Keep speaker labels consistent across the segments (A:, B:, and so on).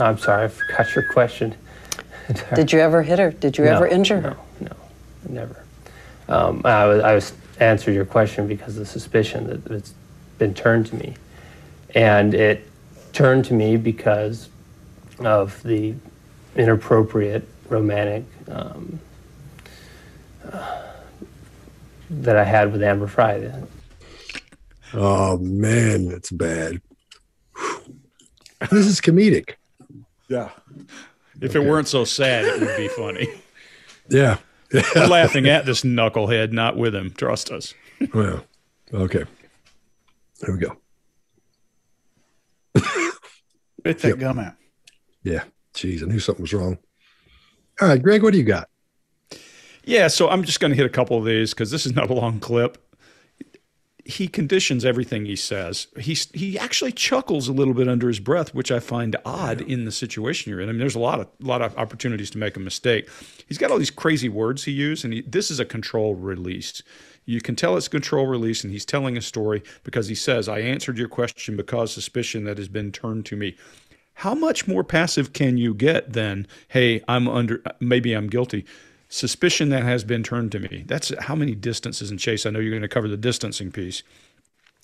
A: I'm sorry, I forgot your question.
B: Did you ever hit her? Did you ever injure her?
A: No, never. I was answered your question because of the suspicion that it's been turned to me. And it turned to me because of the inappropriate romantic that I had with Amber Fry.
C: Oh, man, that's bad. This is comedic.
D: Yeah.
E: If it weren't so sad, it would be funny.
C: Yeah.
E: We're laughing at this knucklehead, not with him. Trust us.
C: Well, okay. There we go.
D: Spit that gum out.
C: Yeah. Jeez, I knew something was wrong. All right, Greg, what do you got?
E: Yeah, so I'm just going to hit a couple of these because this is not a long clip. He conditions everything he says. He actually chuckles a little bit under his breath, which I find odd in the situation you're in. I mean, there's a lot of opportunities to make a mistake. He's got all these crazy words he used, and this is a control release. You can tell it's control release, and he's telling a story because he says, I answered your question because suspicion that has been turned to me. How much more passive can you get than, hey, maybe I'm guilty? Suspicion that has been turned to me. That's how many distances in Chase. I know you're going to cover the distancing piece.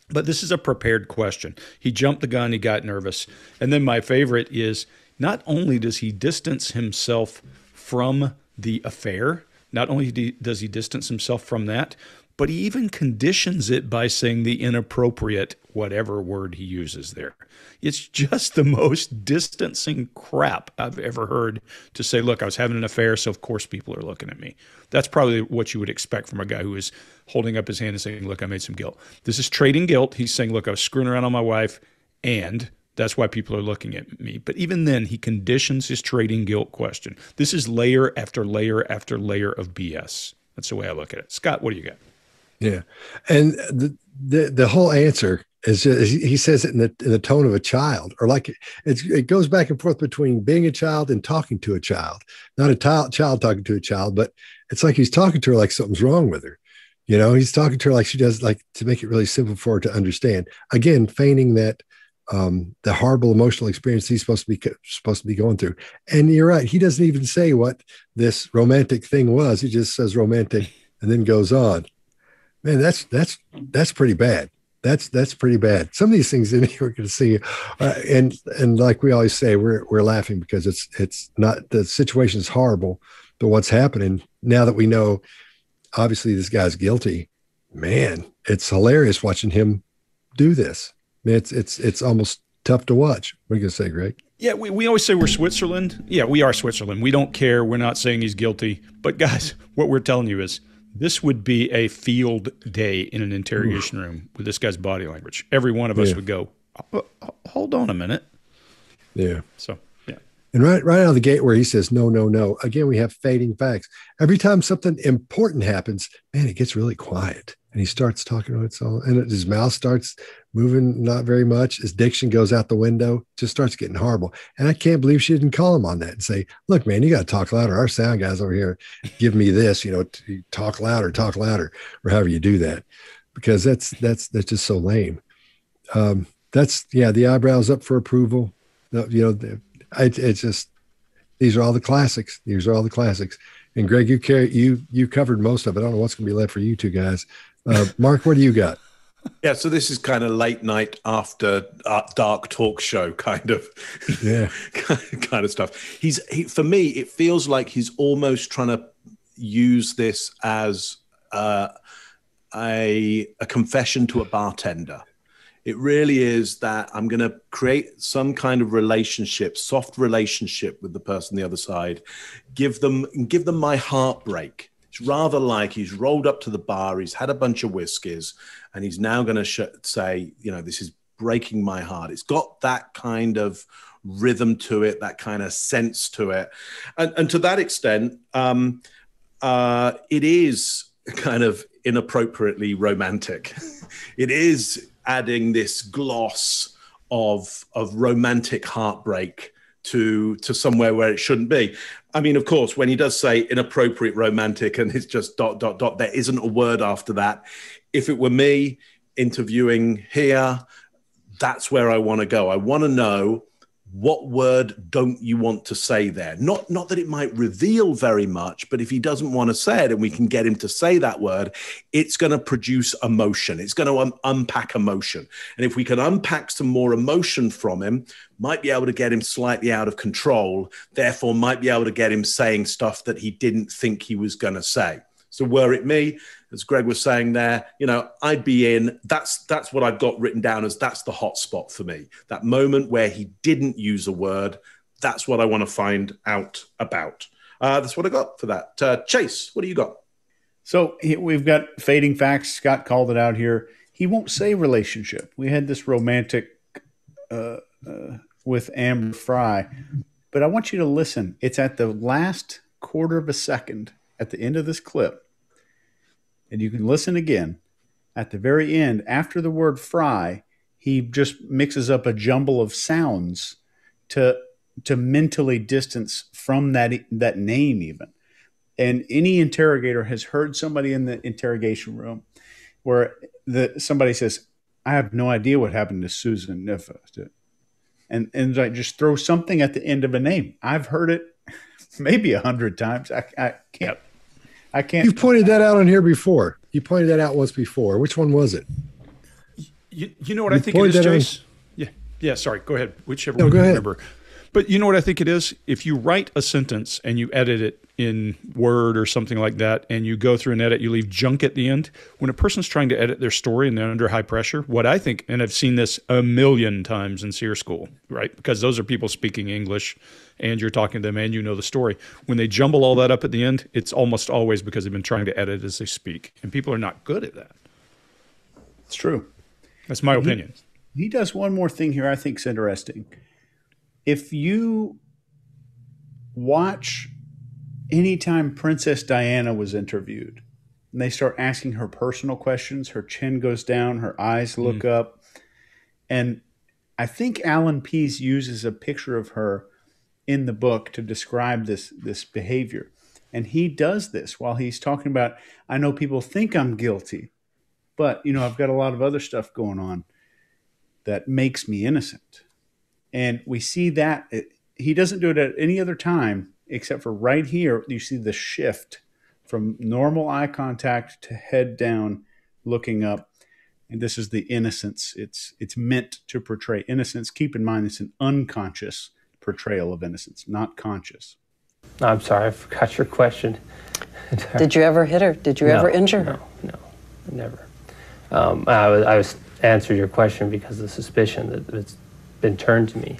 E: But this is a prepared question. He jumped the gun. He got nervous. And then my favorite is not only does he distance himself from the affair, not only does he distance himself from that, but he even conditions it by saying the inappropriate whatever word he uses there. It's just the most distancing crap I've ever heard to say, look, I was having an affair, so of course people are looking at me. That's probably what you would expect from a guy who is holding up his hand and saying, look, I made some guilt. This is trading guilt. He's saying, look, I was screwing around on my wife, and that's why people are looking at me. But even then, he conditions his trading guilt question. This is layer after layer after layer of BS. That's the way I look at it. Scott, what do you got?
C: Yeah. And the whole answer is just, he says it in the tone of a child, or like it goes back and forth between being a child and talking to a child, not a child talking to a child, but it's like he's talking to her like something's wrong with her. You know, he's talking to her like she does, like to make it really simple for her to understand. Again, feigning that the horrible emotional experience he's supposed to be going through. And you're right. He doesn't even say what this romantic thing was. He just says romantic and then goes on. Man, that's pretty bad. That's pretty bad. Some of these things in here we're going to see, and like we always say, we're laughing because it's not, the situation is horrible, but what's happening now that we know, obviously this guy's guilty. Man, it's hilarious watching him do this. I mean, it's almost tough to watch. What are you going to say, Greg?
E: Yeah, we always say we're Switzerland. Yeah, we are Switzerland. We don't care. We're not saying he's guilty. But guys, what we're telling you is, this would be a field day in an interrogation room with this guy's body language. Every one of us would go, hold on a minute.
C: Yeah.
E: So, yeah.
C: And right out of the gate where he says, no, no, no. Again, we have fading facts. Every time something important happens, man, it gets really quiet. And he starts talking to it all, and his mouth starts moving not very much. His diction goes out the window, just starts getting horrible. And I can't believe she didn't call him on that and say, look, man, you got to talk louder. Our sound guys over here give me this, talk louder, or however you do that, because that's just so lame. The eyebrows up for approval. It's just, these are all the classics. And Greg, you covered most of it. I don't know what's going to be left for you two guys. Mark, what do you got?
D: Yeah, so this is kind of late night after dark talk show kind of stuff. For me, it feels like he's almost trying to use this as a confession to a bartender. It really is that I'm going to create some kind of relationship, soft relationship with the person on the other side, give them my heartbreak. It's rather like he's rolled up to the bar, he's had a bunch of whiskeys, and he's now going to say, this is breaking my heart. It's got that kind of rhythm to it, that kind of sense to it. And to that extent, it is kind of inappropriately romantic. It is adding this gloss of romantic heartbreak to somewhere where it shouldn't be. I mean, of course, when he does say inappropriate romantic and it's just ... there isn't a word after that. If it were me interviewing here, that's where I want to go. I want to know what word don't you want to say there? Not that it might reveal very much, but if he doesn't want to say it and we can get him to say that word, it's going to produce emotion. It's going to unpack emotion. And if we can unpack some more emotion from him, might be able to get him slightly out of control, therefore might be able to get him saying stuff that he didn't think he was going to say. So were it me, as Greg was saying there, I'd be in, that's what I've got written down as that's the hot spot for me. That moment where he didn't use a word, that's what I want to find out about. That's what I got for that. Chase, what do you got?
F: So we've got fading facts. Scott called it out here. He won't say relationship. We had this romantic with Amber Fry, but I want you to listen. It's at the last quarter of a second at the end of this clip. And you can listen again. At the very end, after the word fry, he just mixes up a jumble of sounds to mentally distance from that name even. And any interrogator has heard somebody in the interrogation room where somebody says, I have no idea what happened to Susan Niffa. And like just throw something at the end of a name. I've heard it maybe 100 times. I can't.
E: Yep.
F: I can't.
C: You've pointed that out on here before. You pointed that out once before. Which one was it?
E: You know what I think it is, Chase? Yeah. Sorry. Go ahead. Whichever one you remember. But you know what I think it is? If you write a sentence and you edit it in Word or something like that, and you go through and edit, you leave junk at the end. When a person's trying to edit their story and they're under high pressure, what I think, and I've seen this a million times in SEER school, right? Because those are people speaking English and you're talking to them and you know the story. When they jumble all that up at the end, it's almost always because they've been trying to edit as they speak. And people are not good at that.
F: It's true.
E: That's my opinion.
F: He does one more thing here I think is interesting. If you watch anytime Princess Diana was interviewed and they start asking her personal questions, her chin goes down, her eyes look up. And I think Alan Pease uses a picture of her in the book to describe this behavior. And he does this while he's talking about, I know people think I'm guilty, but, I've got a lot of other stuff going on that makes me innocent. And we see that he doesn't do it at any other time except for right here. You see the shift from normal eye contact to head down, looking up. And this is the innocence. It's meant to portray innocence. Keep in mind, it's an unconscious portrayal of innocence, not conscious.
A: I'm sorry, I forgot your question.
B: Did you ever hit her? Did you ever injure her?
A: No, never. I was answering your question because of the suspicion that it's been turned to me.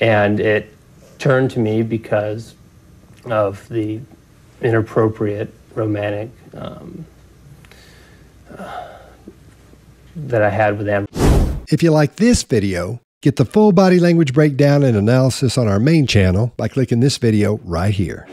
A: And it turned to me because of the inappropriate romantic that I had with them.
C: If you like this video, get the full body language breakdown and analysis on our main channel by clicking this video right here.